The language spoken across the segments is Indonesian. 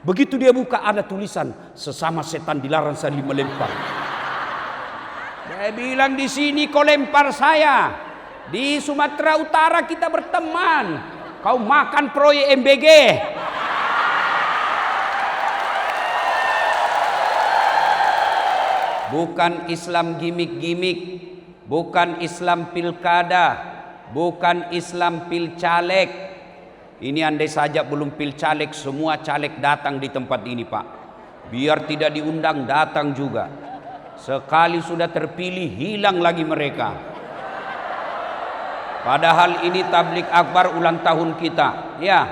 Begitu dia buka ada tulisan, sesama setan dilarang saling melempar. Dia bilang, di sini kau lempar saya, di Sumatera Utara kita berteman, kau makan proyek MBG. Bukan Islam gimik-gimik, bukan Islam pilkada, bukan Islam pilcaleg. Ini andai saja belum pilcaleg, semua caleg datang di tempat ini, Pak. Biar tidak diundang, datang juga. Sekali sudah terpilih, hilang lagi mereka. Padahal ini tablik akbar ulang tahun kita. Ya,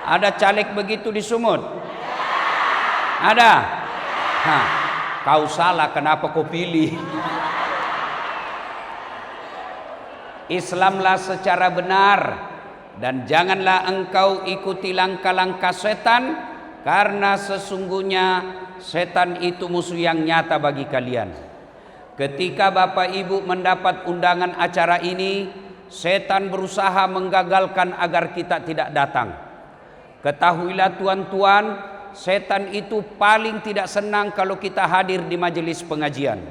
ada caleg begitu di Sumut? Ada? Hah, kau salah, kenapa kau pilih? Islamlah secara benar, dan janganlah engkau ikuti langkah-langkah setan, karena sesungguhnya setan itu musuh yang nyata bagi kalian. Ketika Bapak Ibu mendapat undangan acara ini, setan berusaha menggagalkan agar kita tidak datang. Ketahuilah tuan-tuan, setan itu paling tidak senang kalau kita hadir di majelis pengajian.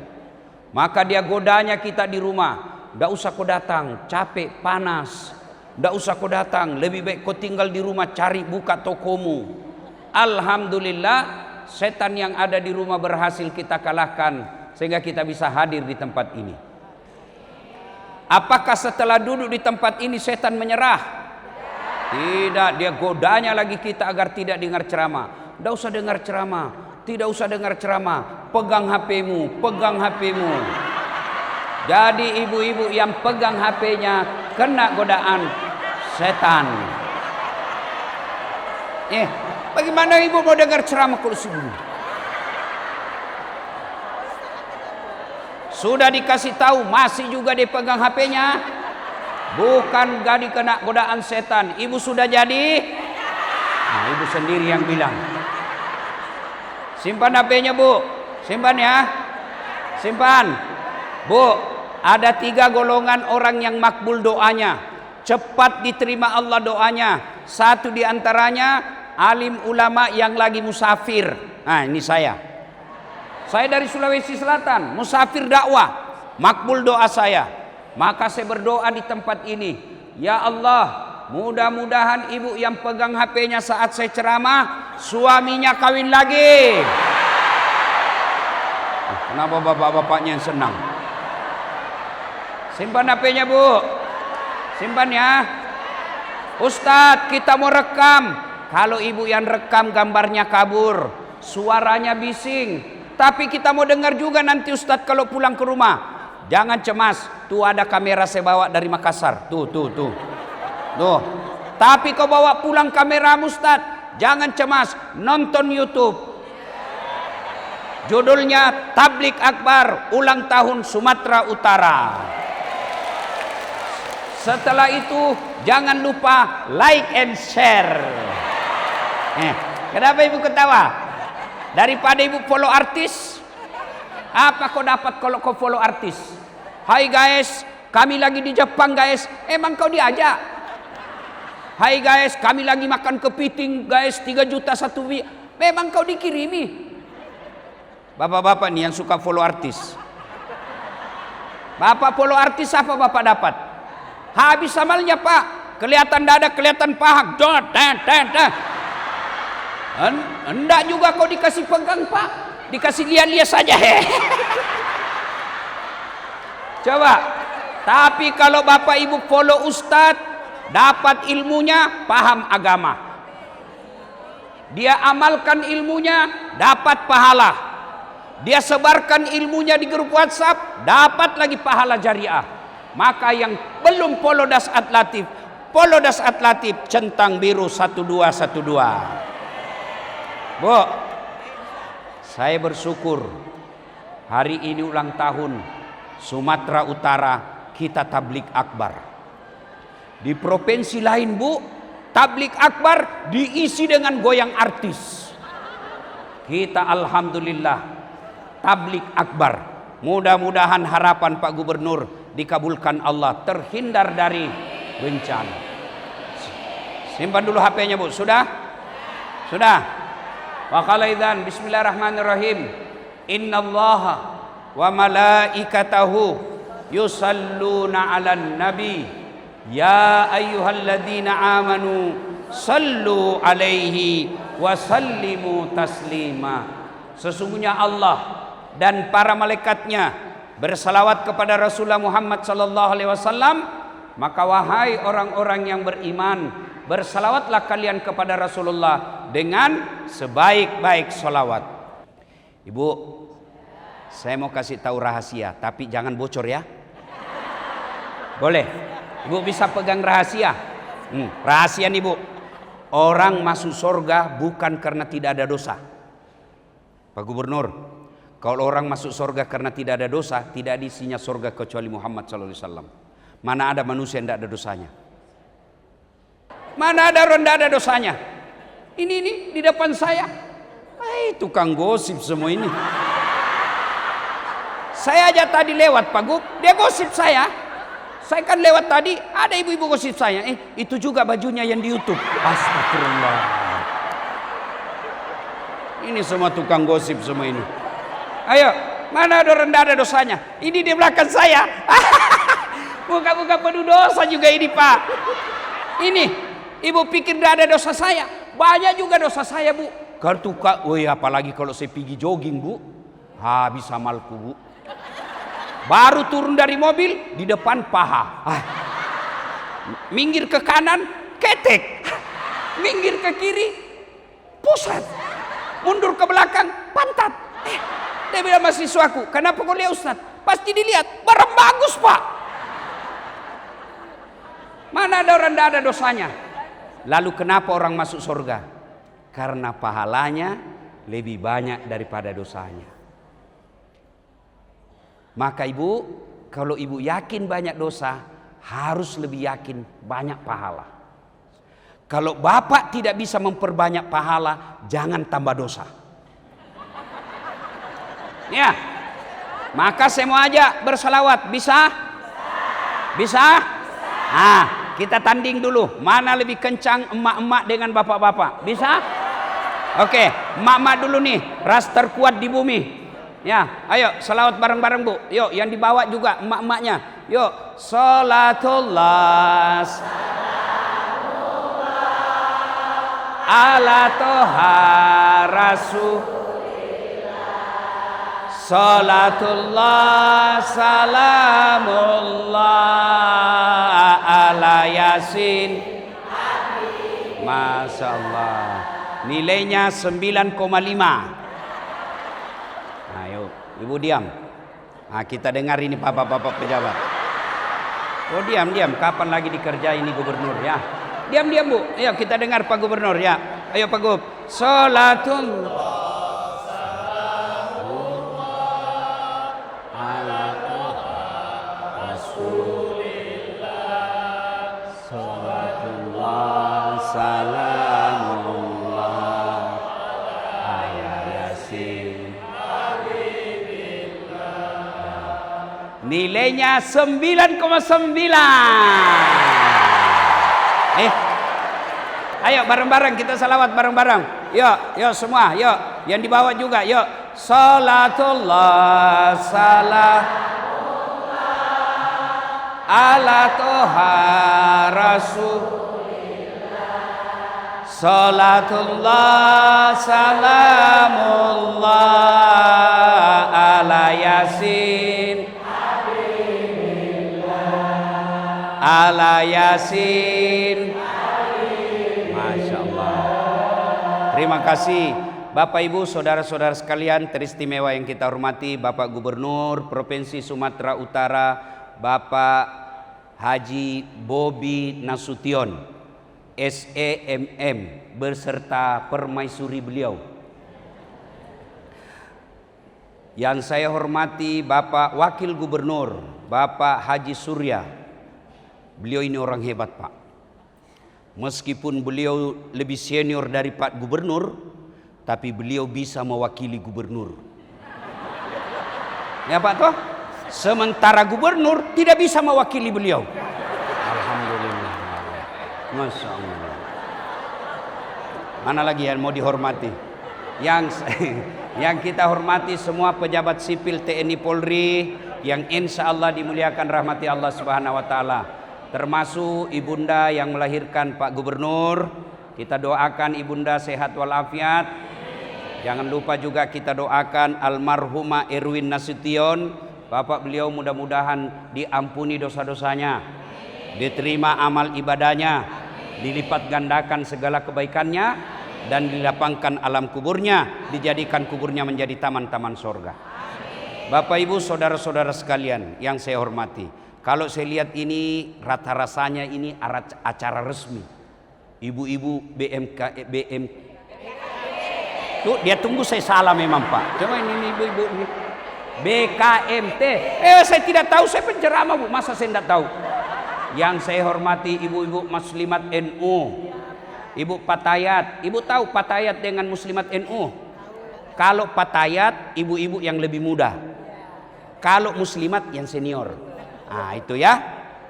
Maka dia godanya kita di rumah. Tidak usah kau datang, capek, panas. Tidak usah kau datang, lebih baik kau tinggal di rumah, cari buka tokomu. Alhamdulillah, setan yang ada di rumah berhasil kita kalahkan, sehingga kita bisa hadir di tempat ini. Apakah setelah duduk di tempat ini setan menyerah? Tidak, dia godanya lagi kita agar tidak dengar ceramah. Tidak usah dengar ceramah, tidak usah dengar ceramah. Pegang HP-mu, pegang HP-mu. Jadi ibu-ibu yang pegang HP-nya kena godaan setan. Bagaimana ibu mau dengar ceramah kalau subuh? Sudah dikasih tahu, masih juga dipegang HP-nya. Bukan gak dikena godaan setan. Ibu sudah jadi? Nah, ibu sendiri yang bilang. Simpan HP-nya, Bu. Simpan ya. Simpan. Bu, ada 3 golongan orang yang makbul doanya. Cepat diterima Allah doanya. Satu di antaranya alim ulama yang lagi musafir. Nah, ini saya. Saya dari Sulawesi Selatan, musafir dakwah. Makbul doa saya. Maka saya berdoa di tempat ini. Ya Allah, mudah-mudahan ibu yang pegang HP-nya saat saya ceramah, suaminya kawin lagi. Kenapa bapak-bapaknya yang senang? Simpan HP-nya, Bu. Simpan ya. Ustadz, kita mau rekam. Kalau ibu yang rekam gambarnya kabur, suaranya bising, tapi kita mau dengar juga nanti Ustadz kalau pulang ke rumah. Jangan cemas, tuh ada kamera saya bawa dari Makassar. Tuh. Tapi kau bawa pulang kameramu Ustadz, jangan cemas, nonton YouTube. Judulnya Tablik Akbar Ulang Tahun Sumatera Utara. Setelah itu jangan lupa like and share. Kenapa ibu ketawa? Daripada ibu follow artis, apa kau dapat kalau kau follow artis? Hai guys, kami lagi di Jepang guys. Emang kau diajak? Hai guys, kami lagi makan kepiting guys, 3 juta satu wi. Memang kau dikirimi? Bapak-bapak nih yang suka follow artis. Bapak follow artis apa bapak dapat? Habis amalnya Pak. Kelihatan dada, kelihatan paha. Enggak juga kau dikasih pegang Pak, dikasih lihat-lihat saja. Coba. Tapi kalau bapak ibu follow ustadz, dapat ilmunya, paham agama, dia amalkan ilmunya, dapat pahala, dia sebarkan ilmunya di grup WhatsApp, dapat lagi pahala jariah. Maka yang belum follow Dasat Latif, follow Dasat Latif centang biru 1212. Bu, saya bersyukur hari ini ulang tahun Sumatera Utara, kita tablik akbar. Di provinsi lain Bu, tablik akbar diisi dengan goyang artis. Kita alhamdulillah tablik akbar. Mudah-mudahan harapan Pak Gubernur dikabulkan Allah, terhindar dari bencana. Simpan dulu HP-nya Bu, sudah? Sudah? Wa qala idzan bismillahirrahmanirrahim. Innallaha wa malaikatahu yusalluna 'alan nabi. Ya ayyuhalladzina amanu sallu 'alaihi wa sallimu taslima. Sesungguhnya Allah dan para malaikatnya bersalawat kepada Rasulullah Muhammad sallallahu alaihi wasallam. Maka wahai orang-orang yang beriman, bersalawatlah kalian kepada Rasulullah dengan sebaik-baik salawat. Ibu, saya mau kasih tahu rahasia, tapi jangan bocor ya. Boleh? Ibu bisa pegang rahasia? Rahasia nih Bu. Orang masuk surga bukan karena tidak ada dosa. Pak Gubernur, kalau orang masuk surga karena tidak ada dosa, tidak ada isinya surga kecuali Muhammad sallallahu alaihi wasallam. Mana ada manusia yang tidak ada dosanya? Mana ada orang tidak ada dosanya? Ini di depan saya. Tukang gosip semua ini. Saya aja tadi lewat Pak Gub, dia gosip saya. Saya kan lewat tadi, ada ibu-ibu gosip saya. Itu juga bajunya yang di YouTube. Astagfirullah. Ini semua tukang gosip semua ini. Ayo, mana ada orang tidak ada dosanya? Ini di belakang saya. Buka-buka penuh dosa juga ini Pak. Ini, ibu pikir tidak ada dosa saya? Banyak juga dosa saya Bu. Kartuka, apalagi kalau saya pergi jogging Bu. Habis amalku Bu. Baru turun dari mobil, di depan paha. Minggir ke kanan, ketek. Minggir ke kiri, pusat. Mundur ke belakang, pantat. Dia bilang mahasiswaku, kenapa kau lihat Ustaz? Pasti dilihat, barang bagus Pak. Mana ada orang tidak ada dosanya? Lalu kenapa orang masuk surga? Karena pahalanya lebih banyak daripada dosanya. Maka ibu, kalau ibu yakin banyak dosa, harus lebih yakin banyak pahala. Kalau bapak tidak bisa memperbanyak pahala, jangan tambah dosa. Ya, maka saya mau ajak bersalawat, bisa? Bisa? Kita tanding dulu, mana lebih kencang emak-emak dengan bapak-bapak, bisa? Oke, emak-emak dulu nih, ras terkuat di bumi. Ya, ayo salawat bareng-bareng Bu. Yuk, yang dibawa juga emak-emaknya. Yuk, salatullah ala toha rasulillah. Salatullah salamullah ala yasin. Masya Allah. Nilainya 9,5. Ayo, ibu diam. Kita dengar ini bapak-bapak pejabat. Oh diam. Kapan lagi dikerjain ini gubernur ya? Diam Bu. Ayo kita dengar Pak Gubernur ya. Ayo Pak Gub. Salatul nilainya 9,9. Ayo bareng-bareng kita salawat bareng-bareng. Yuk semua, yuk. Yang dibawa juga, yuk. Salatullah salamullah ala toha rasulillah. Salatullah salamullah ala yasin. Ala yasin. Masya Allah. Terima kasih Bapak Ibu saudara-saudara sekalian teristimewa yang kita hormati, Bapak Gubernur Provinsi Sumatera Utara Bapak Haji Bobi Nasution SEMM beserta permaisuri beliau. Yang saya hormati Bapak Wakil Gubernur Bapak Haji Surya. Beliau ini orang hebat Pak. Meskipun beliau lebih senior dari Pak Gubernur, tapi beliau bisa mewakili gubernur. Ya Pak toh? Sementara gubernur tidak bisa mewakili beliau. Alhamdulillah. Masya Allah. Mana lagi yang mau dihormati? yang yang kita hormati semua pejabat sipil TNI Polri yang insya Allah dimuliakan rahmati Allah Subhanahu wa taala, termasuk ibunda yang melahirkan Pak Gubernur. Kita doakan ibunda sehat walafiat. Jangan lupa juga kita doakan almarhumah Erwin Nasution, bapak beliau mudah-mudahan diampuni dosa-dosanya, diterima amal ibadahnya, dilipat gandakan segala kebaikannya, dan dilapangkan alam kuburnya, dijadikan kuburnya menjadi taman-taman sorga. Bapak ibu saudara-saudara sekalian yang saya hormati, kalau saya lihat ini rasa-rasanya ini acara resmi. Ibu-ibu BM tuh dia tunggu saya salah memang Pak. Coba ini ibu-ibu ini BKMT. Saya tidak tahu, saya penceramah Bu, masa saya tidak tahu. Yang saya hormati ibu-ibu muslimat NU, Ibu Patayat. Ibu tahu Patayat dengan muslimat NU? Kalau Patayat ibu-ibu yang lebih muda, kalau muslimat yang senior. Nah itu ya.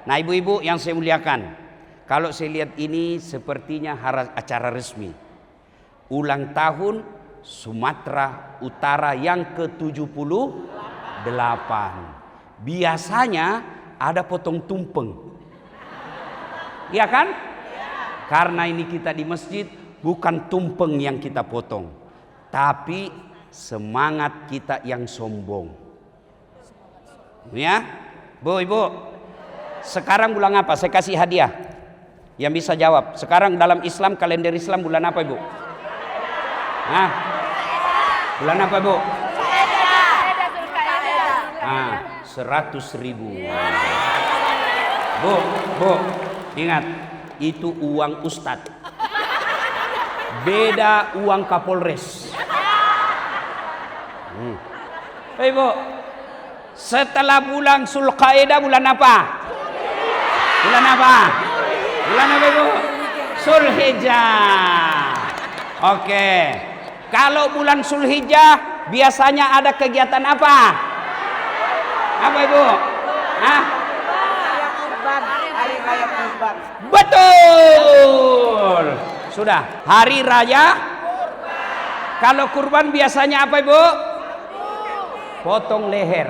Nah ibu-ibu yang saya muliakan, kalau saya lihat ini sepertinya acara resmi ulang tahun Sumatera Utara yang ke-78. Biasanya ada potong tumpeng, ya kan? Karena ini kita di masjid, bukan tumpeng yang kita potong, tapi semangat kita yang sombong. Ya, Bu, Ibu. Sekarang bulan apa? Saya kasih hadiah. Yang bisa jawab. Sekarang dalam Islam, kalender Islam bulan apa, Ibu? Nah, bulan apa, Bu? 100.000. Bu, ingat, itu uang ustadz. Beda uang Kapolres. Ibu, setelah bulan Zulqa'dah bulan apa? Bulan apa? Bulan apa, Ibu? Zulhijjah. Oke. Kalau bulan Zulhijjah biasanya ada kegiatan apa? Apa, Ibu? Hah? Hari raya kurban. Betul. Sudah, hari raya kurban. Kalau kurban biasanya apa, Ibu? Potong leher.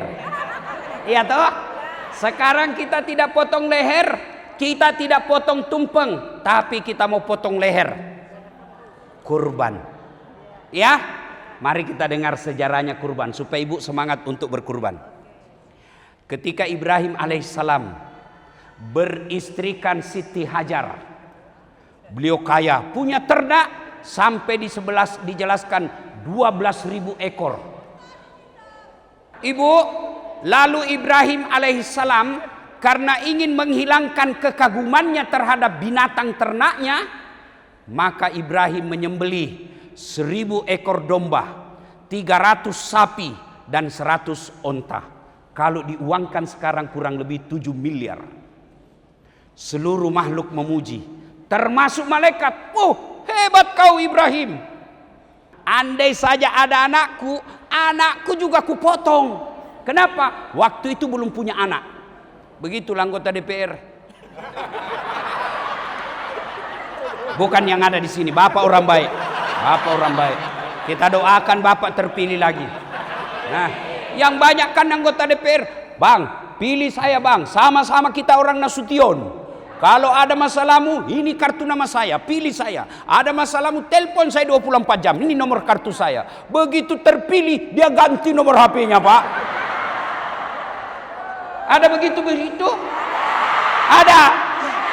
Iya toh? Sekarang kita tidak potong leher, kita tidak potong tumpeng, tapi kita mau potong leher. Kurban. Ya, mari kita dengar sejarahnya kurban supaya ibu semangat untuk berkurban. Ketika Ibrahim alaihissalam beristrikan Siti Hajar, beliau kaya, punya ternak sampai dijelaskan 12.000 ekor. Ibu, lalu Ibrahim alaihissalam karena ingin menghilangkan kekagumannya terhadap binatang ternaknya, maka Ibrahim menyembelih 1.000 ekor domba, 300 sapi, dan 100 onta. Kalau diuangkan sekarang kurang lebih 7 miliar. Seluruh makhluk memuji, termasuk malaikat. Oh, hebat kau Ibrahim. Andai saja ada anakku juga kupotong. Kenapa? Waktu itu belum punya anak. Begitulah anggota DPR. Bukan yang ada di sini. Bapak orang baik. Bapak orang baik. Kita doakan Bapak terpilih lagi. Nah, yang banyak kan anggota DPR, Bang, pilih saya Bang. Sama-sama kita orang Nasution. Kalau ada masalahmu, ini kartu nama saya, pilih saya. Ada masalahmu, telepon saya 24 jam. Ini nomor kartu saya. Begitu terpilih, dia ganti nomor HP-nya, Pak. Ada begitu? Ada.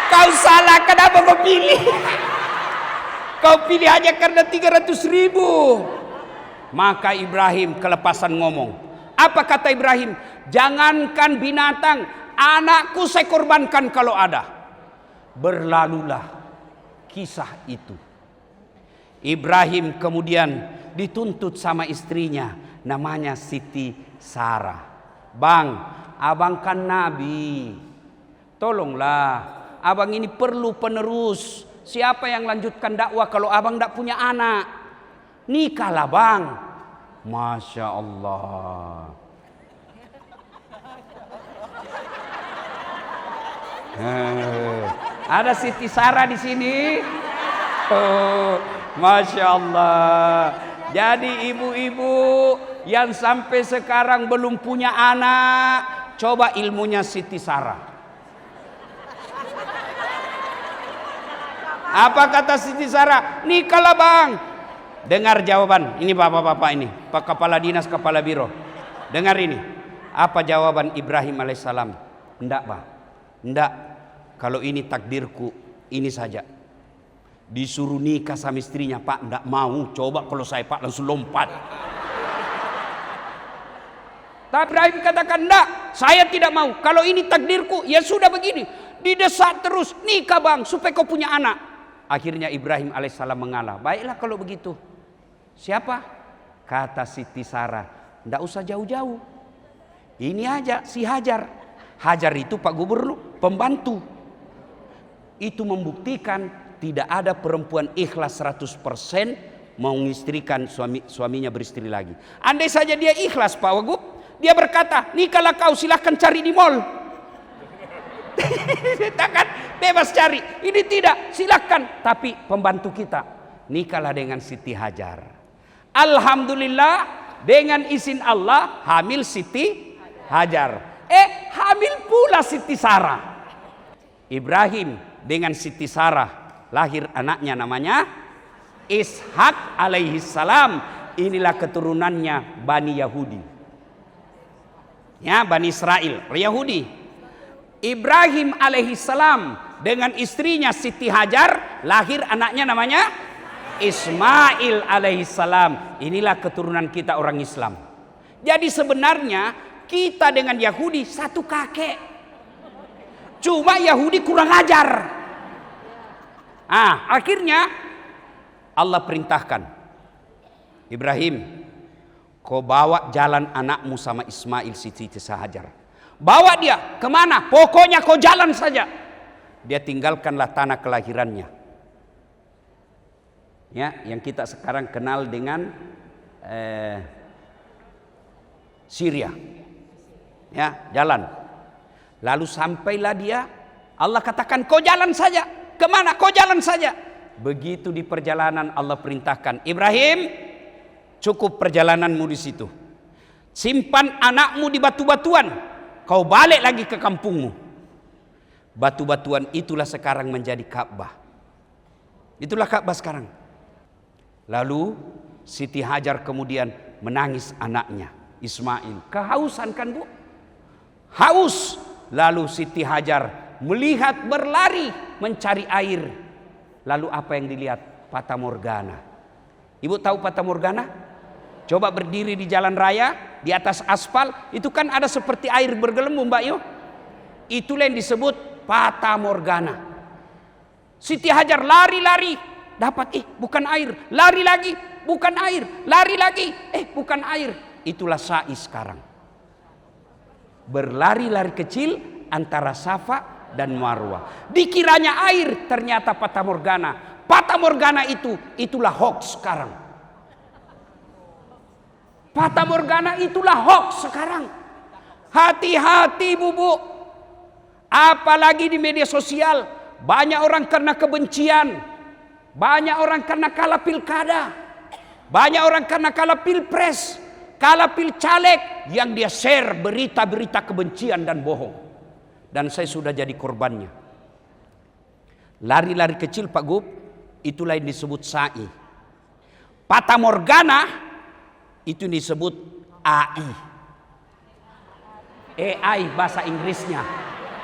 Kau salah, kenapa kau pilih? Kau pilih aja karena 300.000. Maka Ibrahim kelepasan ngomong. Apa kata Ibrahim? Jangankan binatang, anakku saya korbankan kalau ada. Berlalulah kisah itu. Ibrahim kemudian dituntut sama istrinya, namanya Siti Sarah. Bang, abang kan nabi. Tolonglah, abang ini perlu penerus. Siapa yang lanjutkan dakwah kalau abang tidak punya anak? Nikahlah bang. Masya Allah. Ada Siti Sarah di sini. Oh, Masya Allah. Jadi ibu-ibu yang sampai sekarang belum punya anak, coba ilmunya Siti Sarah. Apa kata Siti Sarah? Nikahlah bang. Dengar jawaban. Ini bapak-bapak ini, Pak Kepala Dinas, Kepala Biro. Dengar ini. Apa jawaban Ibrahim alaihissalam? Enggak bang. Enggak. Kalau ini takdirku, ini saja. Disuruh nikah sama istrinya, Pak, enggak mau. Coba kalau saya, Pak, langsung lompat. Tapi Ibrahim katakan, enggak, saya tidak mau. Kalau ini takdirku, ya sudah begini. Didesak terus, nikah bang, supaya kau punya anak. Akhirnya Ibrahim alaihissalam mengalah. Baiklah kalau begitu. Siapa? Kata Siti Sarah, enggak usah jauh-jauh. Ini aja si Hajar. Hajar itu Pak Gubernur, pembantu. Itu membuktikan tidak ada perempuan ikhlas 100% mau mengistrikan suaminya beristri lagi. Andai saja dia ikhlas Pak Wagub, dia berkata, nikahlah kau, silahkan cari di mall. Takkan bebas cari. Ini tidak, silahkan. Tapi pembantu kita, nikahlah dengan Siti Hajar. Alhamdulillah, dengan izin Allah hamil Siti Hajar. Hamil pula Siti Sarah. Ibrahim dengan Siti Sarah lahir anaknya namanya Ishak alaihi salam. Inilah keturunannya Bani Yahudi. Ya, Bani Israel, Yahudi. Ibrahim alaihi salam dengan istrinya Siti Hajar lahir anaknya namanya Ismail alaihi salam. Inilah keturunan kita orang Islam. Jadi sebenarnya kita dengan Yahudi satu kakek. Cuma Yahudi kurang ajar. Akhirnya Allah perintahkan, Ibrahim, kau bawa jalan anakmu sama Ismail Siti Hajar. Bawa dia kemana? Pokoknya kau jalan saja. Dia tinggalkanlah tanah kelahirannya. Ya, yang kita sekarang kenal dengan Syria. Ya, jalan. Lalu sampailah dia. Allah katakan, kau jalan saja. Kemana? Kau jalan saja. Begitu di perjalanan Allah perintahkan, Ibrahim, cukup perjalananmu di situ. Simpan anakmu di batu-batuan. Kau balik lagi ke kampungmu. Batu-batuan itulah sekarang menjadi Ka'bah. Itulah Ka'bah sekarang. Lalu Siti Hajar kemudian menangis anaknya Ismail. Kehausan kan bu? Haus. Lalu Siti Hajar melihat berlari mencari air. Lalu apa yang dilihat? Fata Morgana. Ibu tahu Fata Morgana? Coba berdiri di jalan raya, di atas aspal, itu kan ada seperti air bergelembung Mbak Yo. Itulah yang disebut Fata Morgana. Siti Hajar lari-lari, dapat bukan air, lari lagi, bukan air, lari lagi, bukan air. Itulah sa'i sekarang. Berlari-lari kecil antara Safa dan Marwah. Dikiranya air, ternyata Fata Morgana. Fata Morgana itulah hoax sekarang. Fata Morgana itulah hoax sekarang. Hati-hati bubu. Apalagi di media sosial, banyak orang karena kebencian, banyak orang karena kalah pilkada, banyak orang karena kalah pilpres, kalah pilcaleg, yang dia share berita-berita kebencian dan bohong. Dan saya sudah jadi korbannya. Lari-lari kecil Pak Gub, itulah yang disebut sa'i. Fata Morgana itu disebut AI. AI bahasa Inggrisnya,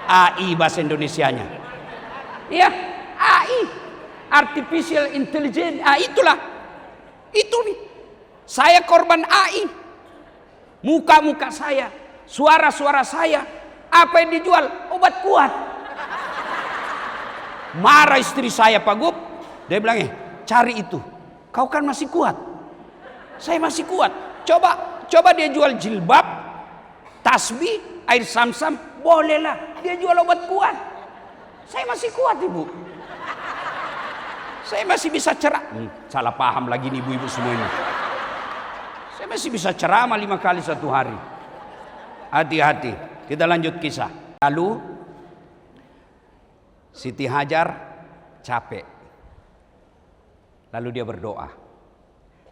AI bahasa Indonesianya. Ya, AI, Artificial Intelligence. Itulah. Itu nih. Saya korban AI. Muka-muka saya, suara-suara saya. Apa yang dijual? Obat kuat. Marah istri saya Pak Gub. Dia bilang, cari itu. Kau kan masih kuat. Saya masih kuat. Coba dia jual jilbab, tasbih, air sam-sam, bolehlah. Dia jual obat kuat. Saya masih kuat ibu. Saya masih bisa salah paham lagi nih ibu-ibu semua ini. Saya masih bisa ceramah 5 kali satu hari. Hati-hati. Kita lanjut kisah. Lalu Siti Hajar capek. Lalu dia berdoa.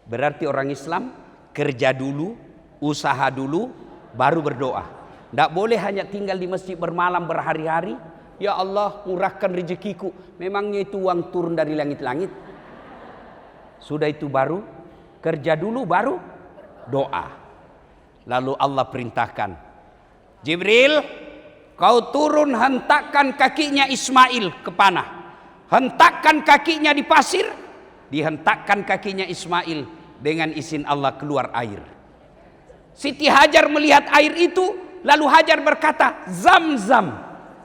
Berarti orang Islam kerja dulu, usaha dulu, baru berdoa. Tidak boleh hanya tinggal di masjid bermalam berhari-hari. Ya Allah, murahkan rezekiku. Memangnya itu uang turun dari langit-langit? Sudah itu baru kerja dulu, baru doa. Lalu Allah perintahkan, Jibril, kau turun hentakkan kakinya Ismail ke panah. Hentakkan kakinya di pasir. Dihentakkan kakinya Ismail, dengan izin Allah keluar air. Siti Hajar melihat air itu, lalu Hajar berkata, Zamzam,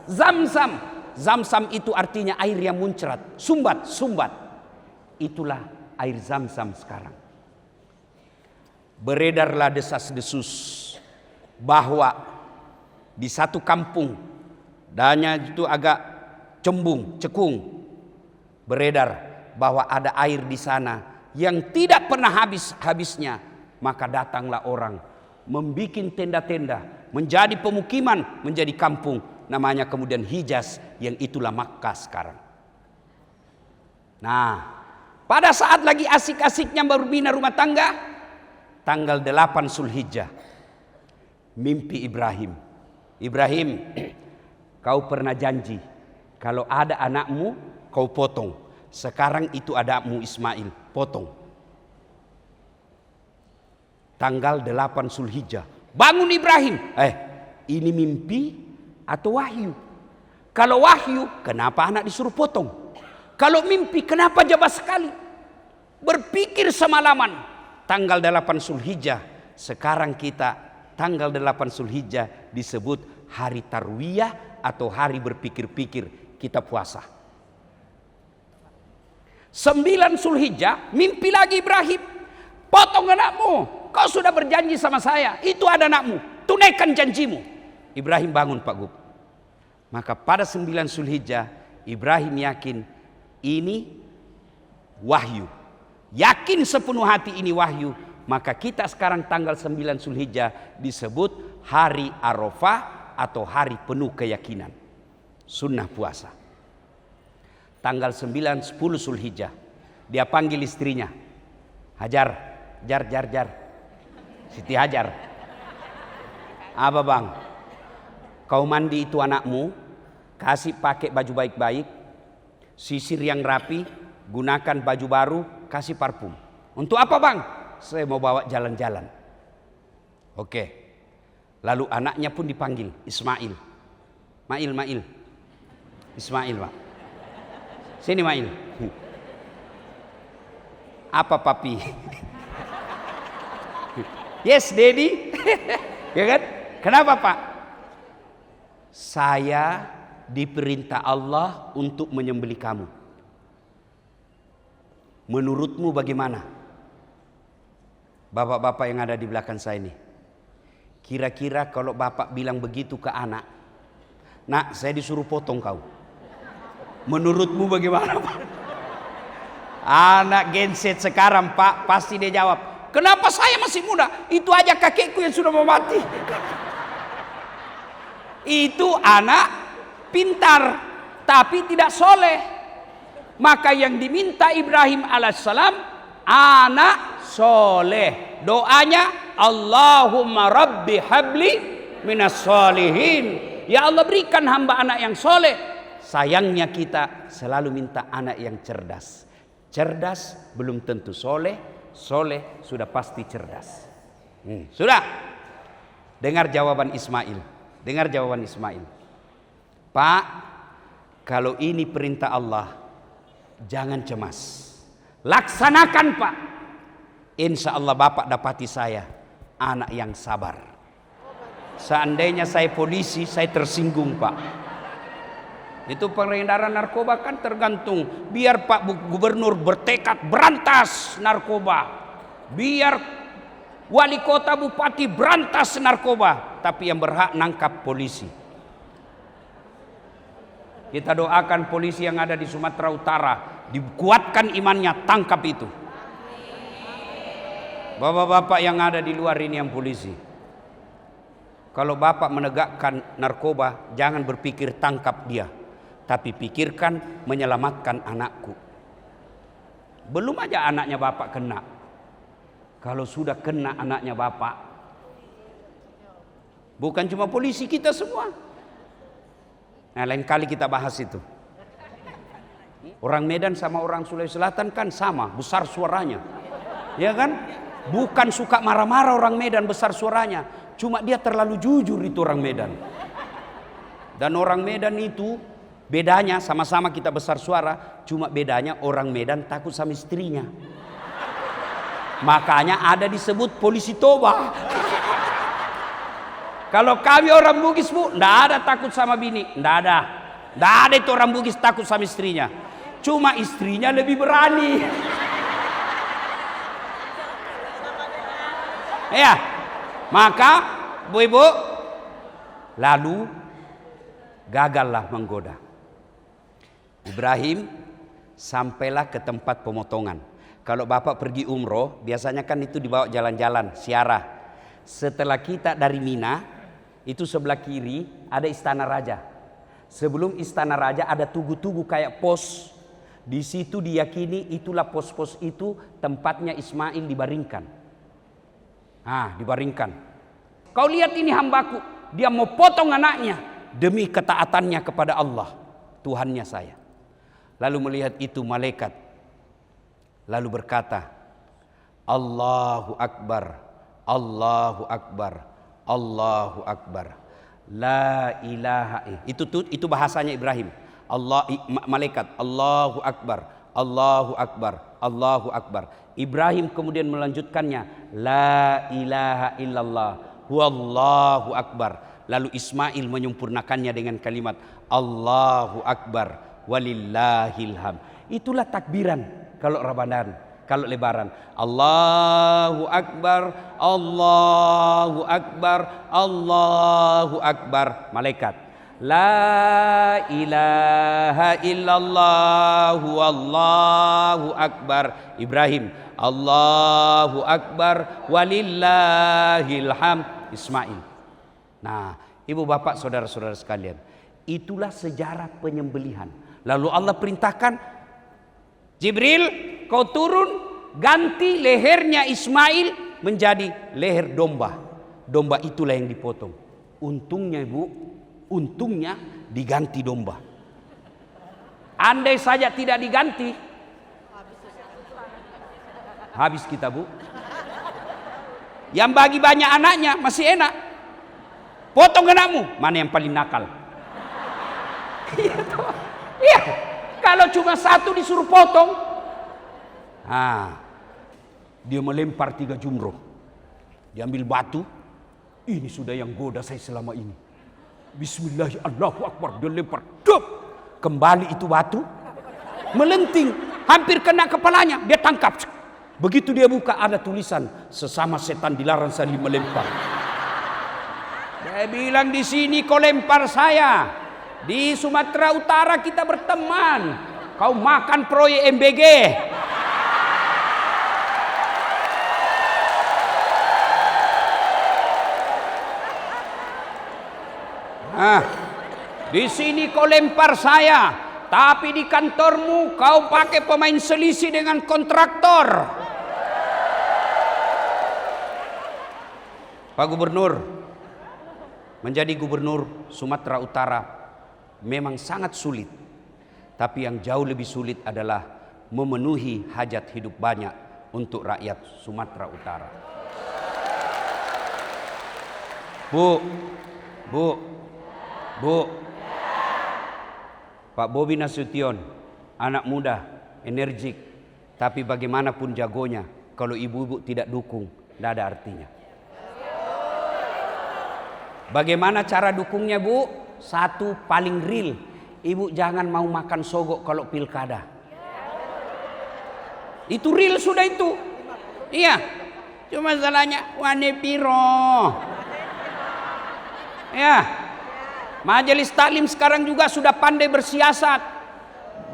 Zamzam. Zamzam itu artinya air yang muncrat, sumbat, sumbat. Itulah air Zamzam sekarang. Beredarlah desas-desus bahwa di satu kampung, danya itu agak cembung, cekung, beredar bahwa ada air di sana yang tidak pernah habis-habisnya. Maka datanglah orang, membuat tenda-tenda, menjadi pemukiman, menjadi kampung. Namanya kemudian Hijaz, yang itulah Makkah sekarang. Nah, pada saat lagi asik-asiknya berbina rumah tangga, tanggal 8 Zulhijjah, mimpi Ibrahim. Ibrahim, kau pernah janji kalau ada anakmu kau potong. Sekarang itu anakmu Ismail, potong. Tanggal 8 Zulhijjah, bangun Ibrahim. Ini mimpi atau wahyu? Kalau wahyu, kenapa anak disuruh potong? Kalau mimpi, kenapa jabah sekali? Berpikir semalaman. Tanggal 8 Zulhijjah, sekarang kita tanggal 8 Zulhijjah disebut hari tarwiyah atau hari berpikir-pikir, kita puasa. 9 Zulhijjah, mimpi lagi Ibrahim. Potong anakmu, kau sudah berjanji sama saya, itu ada anakmu, tunaikan janjimu. Ibrahim bangun Pak Gub. Maka pada 9 Zulhijjah, Ibrahim yakin ini wahyu. Yakin sepenuh hati ini wahyu. Maka kita sekarang tanggal 9 Zulhijjah disebut hari Arafah atau hari penuh keyakinan. Sunnah puasa. Tanggal 9, 10 Zulhijjah, dia panggil istrinya, Hajar, jar. Siti Hajar. Apa bang? Kau mandi itu anakmu, kasih pakai baju baik-baik, sisir yang rapi, gunakan baju baru, kasih parfum. Untuk apa bang? Saya mau bawa jalan-jalan. Oke. Lalu anaknya pun dipanggil, Ismail. Mail. Ismail pak. Sini Mail. Apa papi? Yes daddy. Ya kan? Kenapa pak? Saya diperintah Allah untuk menyembelih kamu. Menurutmu bagaimana? Bapak-bapak yang ada di belakang saya ini. Kira-kira kalau bapak bilang begitu ke anak, nak saya disuruh potong kau. Menurutmu bagaimana Pak? Anak genset sekarang Pak pasti dia jawab, kenapa saya masih muda? Itu aja kakekku yang sudah mau mati. Itu anak pintar tapi tidak soleh. Maka yang diminta Ibrahim alaihissalam anak soleh. Doanya Allahumma rabbi habli minas solihin. Ya Allah berikan hamba anak yang soleh. Sayangnya kita selalu minta anak yang cerdas. Cerdas belum tentu soleh. Soleh sudah pasti cerdas. Sudah. Dengar jawaban Ismail. Dengar jawaban Ismail. Pak, kalau ini perintah Allah, jangan cemas. Laksanakan Pak. Insya Allah Bapak dapati saya anak yang sabar. Seandainya saya polisi, saya tersinggung Pak. Itu pengedaran narkoba kan tergantung. Biar Pak Gubernur bertekad berantas narkoba. Biar wali kota bupati berantas narkoba. Tapi yang berhak nangkap polisi. Kita doakan polisi yang ada di Sumatera Utara. Dikuatkan imannya, tangkap itu. Bapak-bapak yang ada di luar ini yang polisi. Kalau bapak menegakkan narkoba, jangan berpikir tangkap dia. Tapi pikirkan menyelamatkan anakku. Belum aja anaknya bapak kena. Kalau sudah kena anaknya bapak, bukan cuma polisi, kita semua. Nah, lain kali kita bahas itu. Orang Medan sama orang Sulawesi Selatan kan sama, besar suaranya. Ya kan? Bukan suka marah-marah orang Medan besar suaranya. Cuma dia terlalu jujur itu orang Medan. Dan orang Medan itu bedanya, sama-sama kita besar suara, cuma bedanya orang Medan takut sama istrinya. Makanya ada disebut polisi Toba. Kalau kami orang Bugis, Bu, ndak ada takut sama bini, ndak ada. Ndak ada itu orang Bugis takut sama istrinya. Cuma istrinya lebih berani. Ya, maka Bu Ibu, lalu gagallah menggoda. Ibrahim sampailah ke tempat pemotongan. Kalau Bapak pergi umroh, biasanya kan itu dibawa jalan-jalan, ziarah. Setelah kita dari Mina, itu sebelah kiri ada istana raja. Sebelum istana raja ada tugu-tugu kayak pos. Di situ diyakini itulah pos-pos itu tempatnya Ismail dibaringkan. Dibaringkan. Kau lihat ini hambaku, dia mau potong anaknya demi ketaatannya kepada Allah, Tuhannya saya. Lalu melihat itu malaikat, lalu berkata, Allahu Akbar, Allahu Akbar, Allahu Akbar, la ilaha. Itu bahasanya Ibrahim. Malaikat, Allahu Akbar, Allahu Akbar, Allahu Akbar. Ibrahim kemudian melanjutkannya, la ilaha illallah, huwallahu akbar. Lalu Ismail menyempurnakannya dengan kalimat Allahu Akbar walillahil hamd. Itulah takbiran kalau Ramadan, kalau Lebaran. Allahu Akbar, Allahu Akbar, Allahu Akbar. Malaikat, la ilaha illallah wallahu akbar. Ibrahim, Allahu Akbar walillahil hamd. Ismail. Nah, ibu bapak saudara-saudara sekalian, itulah sejarah penyembelihan. Lalu Allah perintahkan, Jibril, kau turun, ganti lehernya Ismail menjadi leher domba. Domba itulah yang dipotong. Untungnya ibu, untungnya diganti domba. Andai saja tidak diganti, habis kita, Bu. Yang bagi banyak anaknya masih enak. Potong anakmu, mana yang paling nakal? Iya. Kalau cuma satu disuruh potong, dia melempar 3 jumroh. Diambil batu, ini sudah yang goda saya selama ini. Bismillah, Allahu Akbar, dia lempar, dup, kembali itu batu, melenting, hampir kena kepalanya, dia tangkap. Begitu dia buka ada tulisan, sesama setan dilarang saling melempar. Dia bilang, di sini kau lempar saya, di Sumatera Utara kita berteman, kau makan proyek MBG. Di sini kau lempar saya, tapi di kantormu kau pakai pemain selisih dengan kontraktor. Pak Gubernur, menjadi gubernur Sumatera Utara memang sangat sulit. Tapi yang jauh lebih sulit adalah memenuhi hajat hidup banyak untuk rakyat Sumatera Utara. Bu, Pak Bobi Nasution, anak muda, energik, tapi bagaimanapun jagonya, kalau ibu-ibu tidak dukung, tidak ada artinya. Bagaimana cara dukungnya, Bu? Satu, paling real, ibu jangan mau makan sogok kalau pilkada. Itu real sudah itu. Iya. Cuma salahnya wane piro. Ya. Majelis Taklim sekarang juga sudah pandai bersiasat.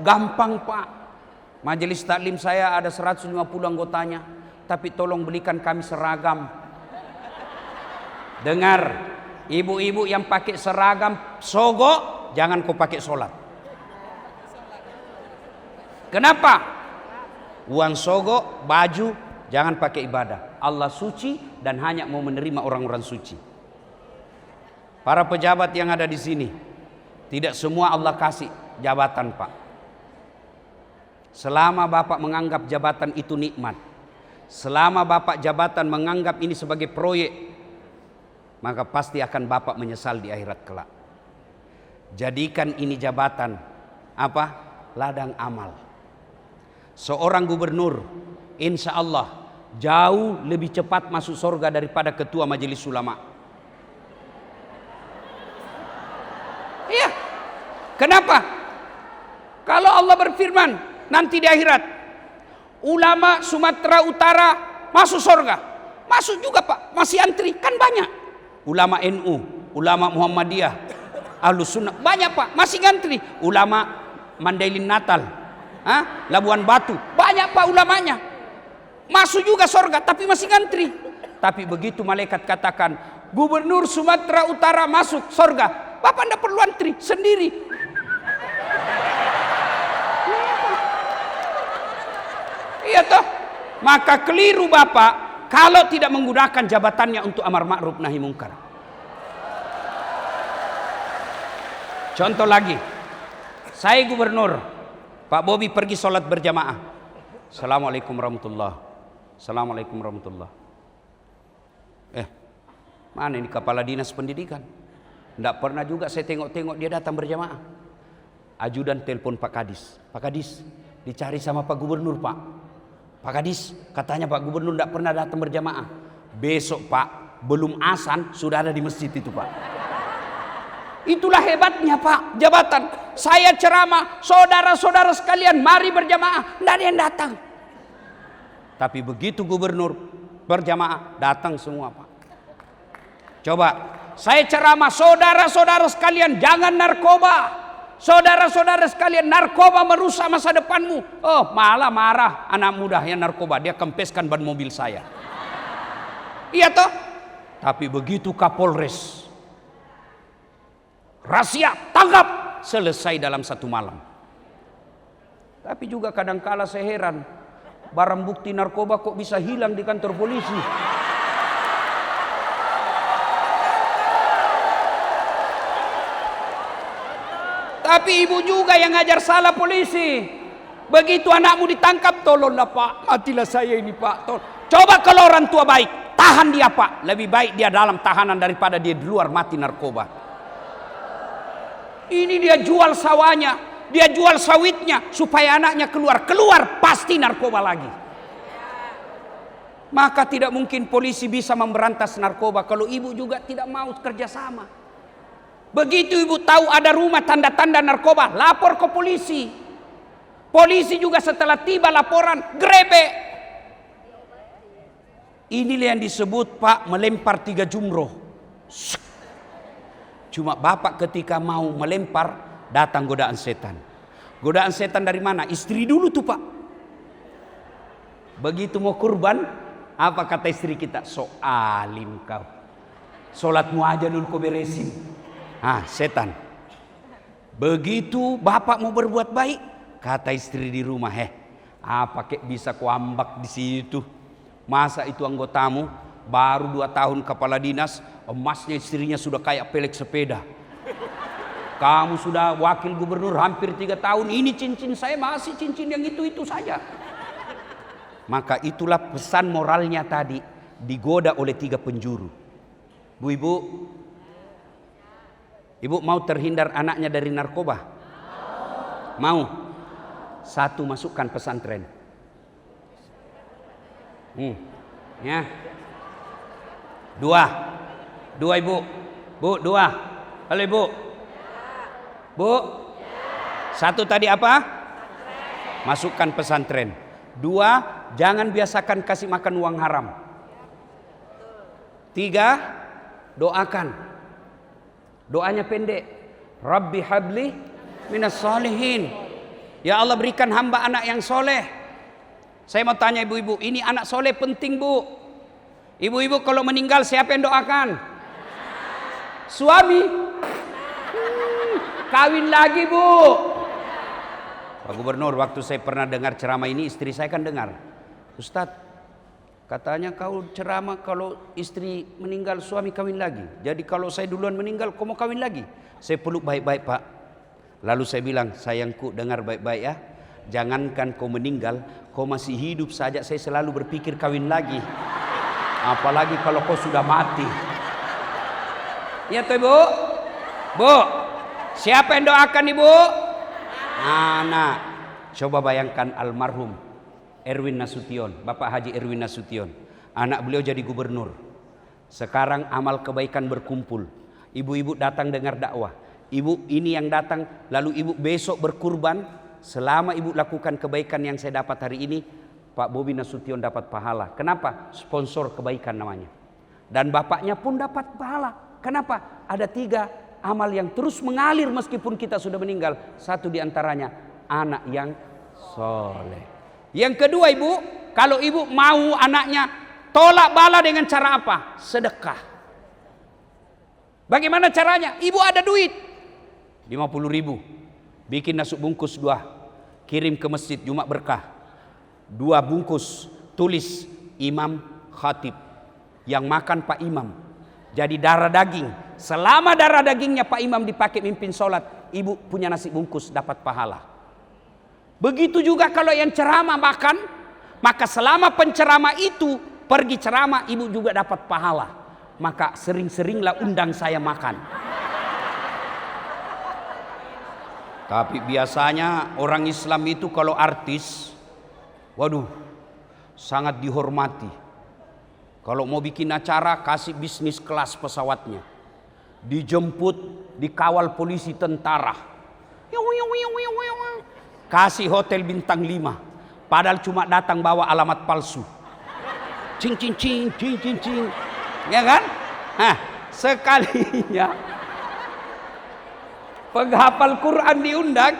Gampang, Pak. Majelis Taklim saya ada 150 anggotanya, tapi tolong belikan kami seragam. Dengar, ibu-ibu yang pakai seragam sogok, jangan kau pakai sholat. Kenapa? Uang sogok, baju, Jangan pakai ibadah. Allah suci dan hanya mau menerima orang-orang suci. Para pejabat yang ada di sini, tidak semua Allah kasih jabatan, Pak. Selama Bapak menganggap jabatan itu nikmat, selama Bapak jabatan menganggap ini sebagai proyek, maka pasti akan Bapak menyesal di akhirat kelak. Jadikan ini jabatan apa? Ladang amal. Seorang gubernur insya Allah jauh lebih cepat masuk surga daripada ketua majelis ulama. Iya. Kenapa? Kalau Allah berfirman nanti di akhirat, ulama Sumatera Utara masuk surga, masuk juga Pak, masih antri kan banyak. Ulama NU, ulama Muhammadiyah, Ahlus Sunnah banyak Pak, masih ngantri. Ulama Mandailing Natal, Labuan Batu, banyak Pak ulamanya. Masuk juga surga tapi masih ngantri. Tapi begitu malaikat katakan gubernur Sumatera Utara masuk surga, Bapak tidak perlu antri sendiri. Iya toh? Maka keliru Bapak kalau tidak menggunakan jabatannya untuk amar ma'ruf nahi mungkar. Contoh lagi, saya gubernur, Pak Bobi pergi sholat berjamaah. Assalamualaikum warahmatullahi. Assalamualaikum warahmatullahi. Mana ini kepala dinas pendidikan? Tidak pernah juga saya tengok-tengok dia datang berjamaah. Ajudan telepon Pak Kadis. Pak Kadis, dicari sama Pak Gubernur Pak. Pak Kadis, katanya Pak Gubernur tidak pernah datang berjamaah. Besok Pak, belum azan sudah ada di masjid itu Pak. Itulah hebatnya Pak, jabatan. Saya ceramah, saudara-saudara sekalian mari berjamaah, tidak ada yang datang. Tapi begitu gubernur berjamaah, datang semua Pak. Coba, saya ceramah, saudara-saudara sekalian jangan narkoba. Saudara-saudara sekalian, narkoba merusak masa depanmu. Oh, malah marah anak muda yang narkoba, dia kempeskan ban mobil saya. Iya toh? Tapi begitu Kapolres, rahasia, tangkap, selesai dalam satu malam. Tapi juga kadangkala saya heran, barang bukti narkoba kok bisa hilang di kantor polisi. Tapi ibu juga yang ngajar salah polisi. Begitu anakmu ditangkap, tolonglah Pak, matilah saya ini Pak. Coba kalau orang tua baik, tahan dia Pak. Lebih baik dia dalam tahanan daripada dia di luar mati narkoba. Ini dia jual sawahnya, dia jual sawitnya supaya anaknya keluar pasti narkoba lagi. Maka tidak mungkin polisi bisa memberantas narkoba kalau ibu juga tidak mau kerjasama. Begitu ibu tahu ada rumah tanda-tanda narkoba, lapor ke polisi. Polisi juga setelah tiba laporan, grebek. Inilah yang disebut Pak melempar 3 jumroh. Cuma Bapak ketika mau melempar, datang godaan setan. Godaan setan dari mana? Istri dulu tuh Pak. Begitu mau kurban, apa kata istri kita? So alim kau. Sholatmu aja dulu kau beresin. Setan. Begitu Bapak mau berbuat baik, kata istri di rumah, apa kek bisa kau ambak di situ? Masa itu anggotamu baru 2 tahun kepala dinas, emasnya istrinya sudah kayak pelek sepeda. Kamu sudah wakil gubernur hampir 3 tahun, ini cincin saya masih cincin yang itu saja. Maka itulah pesan moralnya tadi, digoda oleh 3 penjuru. Ibu mau terhindar anaknya dari narkoba? Mau? 1, masukkan pesantren. Ya. 2 Ibu. Bu, 2. Halo Ibu. Bu. 1 tadi apa? Masukkan pesantren. 2, jangan biasakan kasih makan uang haram. 3, doakan. Doanya pendek. Rabbi habli minas solihin. Ya Allah berikan hamba anak yang soleh. Saya mau tanya ibu-ibu, ini anak soleh penting Bu. Ibu-ibu kalau meninggal siapa yang doakan? Suami. Kawin lagi Bu. Pak Gubernur, waktu saya pernah dengar ceramah ini, istri saya kan dengar. Ustadz, Katanya kau ceramah kalau istri meninggal suami kawin lagi. Jadi kalau saya duluan meninggal kau mau kawin lagi? Saya peluk baik-baik Pak. Lalu saya bilang, sayangku dengar baik-baik ya. Jangankan kau meninggal, kau masih hidup saja saya selalu berpikir kawin lagi. Apalagi kalau kau sudah mati. Ya tuh Ibu? Bu, siapa yang doakan Ibu? Anak. Coba bayangkan almarhum Erwin Nasution, Bapak Haji Erwin Nasution. Anak beliau jadi gubernur. Sekarang amal kebaikan berkumpul. Ibu-ibu datang dengar dakwah. Ibu ini yang datang, lalu ibu besok berkurban. Selama ibu lakukan kebaikan yang saya dapat hari ini, Pak Bobi Nasution dapat pahala. Kenapa? Sponsor kebaikan namanya. Dan bapaknya pun dapat pahala. Kenapa? Ada 3 amal yang terus mengalir meskipun kita sudah meninggal. Satu diantaranya anak yang soleh. Yang kedua Ibu, kalau Ibu mau anaknya tolak bala dengan cara apa? Sedekah. Bagaimana caranya? Ibu ada duit 50.000. Bikin nasi bungkus 2, kirim ke masjid Jumat Berkah. 2 bungkus, tulis Imam Khatib, yang makan Pak Imam. Jadi darah daging. Selama darah dagingnya Pak Imam dipakai mimpin sholat, ibu punya nasi bungkus dapat pahala. Begitu juga kalau yang ceramah makan, maka selama penceramah itu pergi ceramah, ibu juga dapat pahala. Maka sering-seringlah undang saya makan. Tapi biasanya orang Islam itu kalau artis, waduh, sangat dihormati. Kalau mau bikin acara, kasih bisnis kelas pesawatnya. Dijemput, dikawal polisi tentara. Kasih hotel bintang 5. Padahal cuma datang bawa alamat palsu. Cing cing cing cing cing cing. Ya kan? Nah, sekalinya penghafal Quran diundang,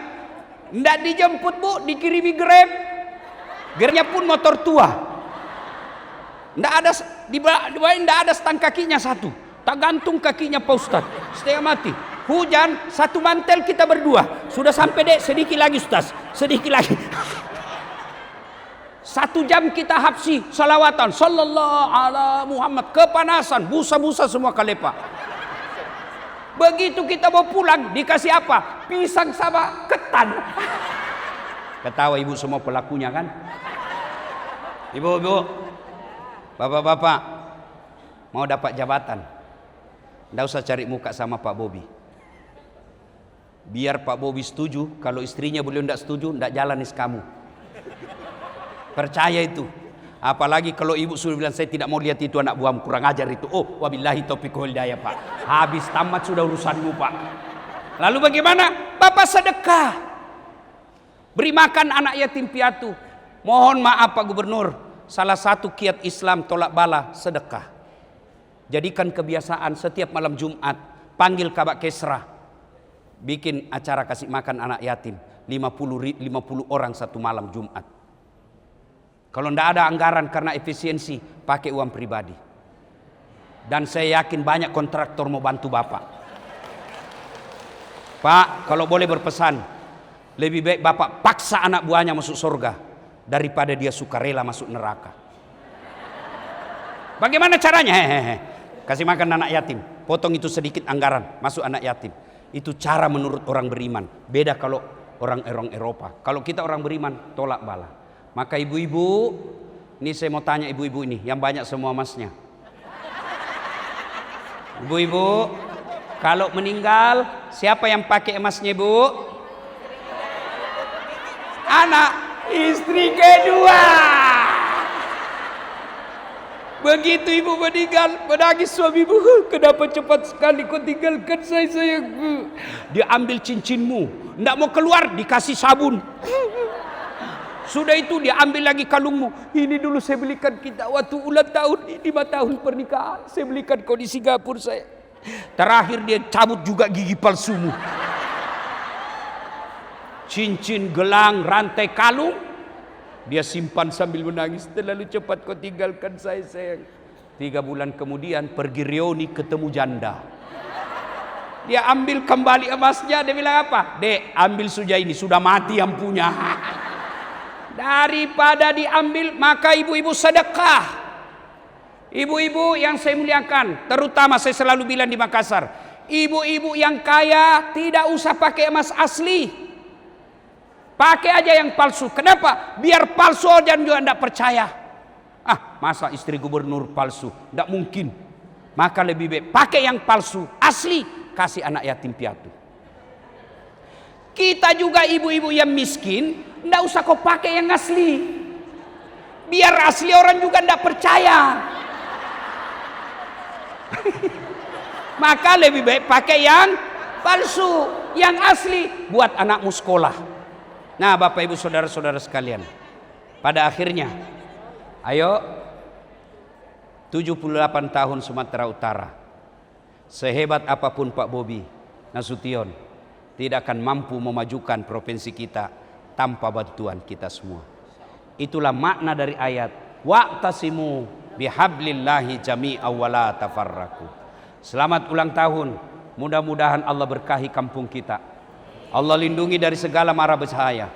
ndak dijemput Bu, dikirimi Grab. Grabnya pun motor tua. Ndak ada ndak ada stang kakinya 1. Tak gantung kakinya Pak Ustaz. Setengah mati. Hujan, 1 mantel kita berdua. Sudah sampai Dek, sedikit lagi Ustaz. Sedikit lagi. 1 jam kita hafsi salawatan. Sallallahu ala Muhammad. Kepanasan, busa-busa semua kalepa. Begitu kita mau pulang, dikasih apa? Pisang sama ketan. Ketawa ibu semua pelakunya kan? Ibu-ibu, bapak-bapak, mau dapat jabatan, nggak usah cari muka sama Pak Bobi. Biar Pak Bobi setuju, kalau istrinya beliau nggak setuju, nggak jalan nis kamu. Percaya itu. Apalagi kalau ibu sudah bilang saya tidak mau lihat itu anak buahmu, kurang ajar itu. Oh, wabillahi taufiq wal hidayah Pak. Habis tamat sudah urusanmu Pak. Lalu bagaimana? Bapak sedekah. Beri makan anak yatim piatu. Mohon maaf Pak Gubernur, salah satu kiat Islam tolak bala sedekah. Jadikan kebiasaan setiap malam Jumat panggil Kabak Kesra, bikin acara kasih makan anak yatim 50 orang 1 malam Jumat. Kalau tidak ada anggaran karena efisiensi, pakai uang pribadi. Dan saya yakin banyak kontraktor mau bantu Bapak. Pak, kalau boleh berpesan, lebih baik Bapak paksa anak buahnya masuk surga daripada dia sukarela masuk neraka. Bagaimana caranya? Kasih makan anak yatim, potong itu sedikit anggaran, masuk anak yatim. Itu cara menurut orang beriman. Beda kalau orang Eropa. Kalau kita orang beriman, tolak bala. Maka ibu-ibu, ini saya mau tanya ibu-ibu ini, yang banyak semua emasnya. Ibu-ibu, kalau meninggal, siapa yang pakai emasnya Bu? Anak, istri kedua. Begitu ibu meninggal, menangis suami ibu, kenapa cepat sekali kau tinggalkan saya sayangku. Dia ambil cincinmu, tidak mau keluar, dikasih sabun. Sudah itu dia ambil lagi kalungmu. Ini dulu saya belikan kita waktu ulang tahun 5 tahun pernikahan. Saya belikan kau di Singapura saya. Terakhir dia cabut juga gigi palsumu. Cincin, gelang, rantai, kalung dia simpan sambil menangis. Terlalu cepat kau tinggalkan saya sayang. 3 bulan kemudian pergi reuni ketemu janda. Dia ambil kembali emasnya. Dia bilang apa? Dek, ambil suja ini, sudah mati yang punya. Daripada diambil, maka ibu-ibu sedekah. Ibu-ibu yang saya muliakan, terutama saya selalu bilang di Makassar, ibu-ibu yang kaya tidak usah pakai emas asli, pakai aja yang palsu. Kenapa? Biar palsu dan juga tidak percaya. Masa istri gubernur palsu? Tidak mungkin. Maka lebih baik pakai yang palsu, asli, kasih anak yatim piatu. Kita juga ibu-ibu yang miskin, tidak usah kau pakai yang asli. Biar asli orang juga tidak percaya. Maka lebih baik pakai yang palsu, yang asli buat anakmu sekolah. Nah, Bapak Ibu saudara-saudara sekalian, pada akhirnya ayo 78 tahun Sumatera Utara, sehebat apapun Pak Bobi Nasution, tidak akan mampu memajukan provinsi kita tanpa bantuan kita semua. Itulah makna dari ayat wa'tasimu bihablillahi jami'an wa la tafarraqu. Selamat ulang tahun. Mudah-mudahan Allah berkahi kampung kita. Allah lindungi dari segala mara bahaya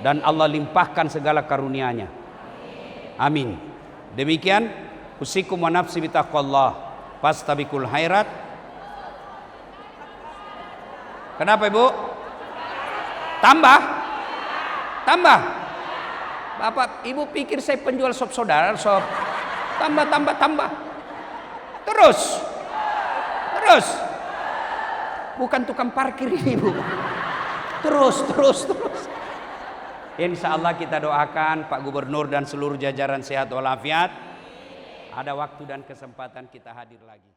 dan Allah limpahkan segala karunia-Nya. Amin. Demikian usikum wa nafsi bitaqwallah fastabiqul khairat. Kenapa Ibu? Tambah? Bapak Ibu pikir saya penjual sop saudara, sop? Tambah. Terus. Bukan tukang parkir ini, Bu. Terus. Insya Allah kita doakan Pak Gubernur dan seluruh jajaran sehat walafiat. Ada waktu dan kesempatan kita hadir lagi.